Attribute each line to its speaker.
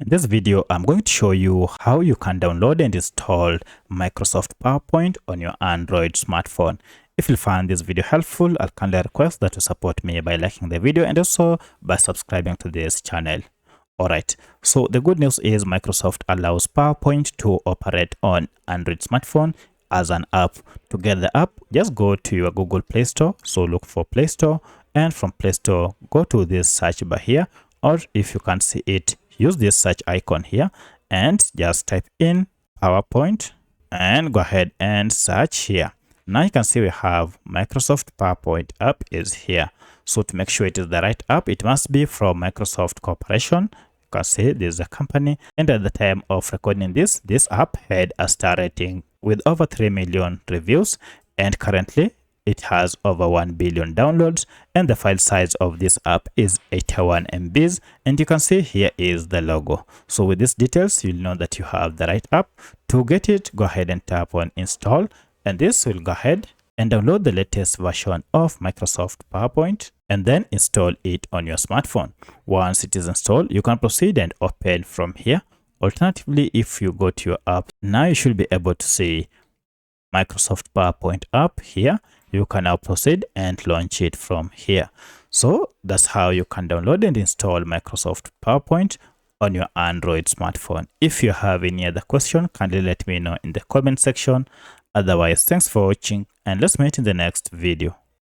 Speaker 1: In this video, I'm going to show you how you can download and install Microsoft PowerPoint on your Android smartphone. If you find this video helpful, I'll kindly request that you support me by liking the video and also by subscribing to this channel. Alright, so the good news is Microsoft allows PowerPoint to operate on Android smartphone as an app. To get the app, just go to your Google Play Store. So look for Play Store, and from Play Store, go to this search bar here, or if you can't see it, use this search icon here and just type in PowerPoint and go ahead and search here. Now you can see we have Microsoft PowerPoint app is here. So to make sure it is the right app, it must be from Microsoft Corporation. You can see this is a company, and at the time of recording this app had a star rating with over 3 million reviews, and currently it has over 1 billion downloads, and the file size of this app is 81 MBs, and you can see here is the logo. So with these details, you'll know that you have the right app. To get it, go ahead and tap on install, and this will go ahead and download the latest version of Microsoft PowerPoint and then install it on your smartphone. Once it is installed, you can proceed and open from here. Alternatively, if you go to your app, now you should be able to see Microsoft PowerPoint app here. You can now proceed and launch it from here. So that's how you can download and install Microsoft PowerPoint on your Android smartphone. If you have any other question, kindly let me know in the comment section. Otherwise, thanks for watching, and let's meet in the next video.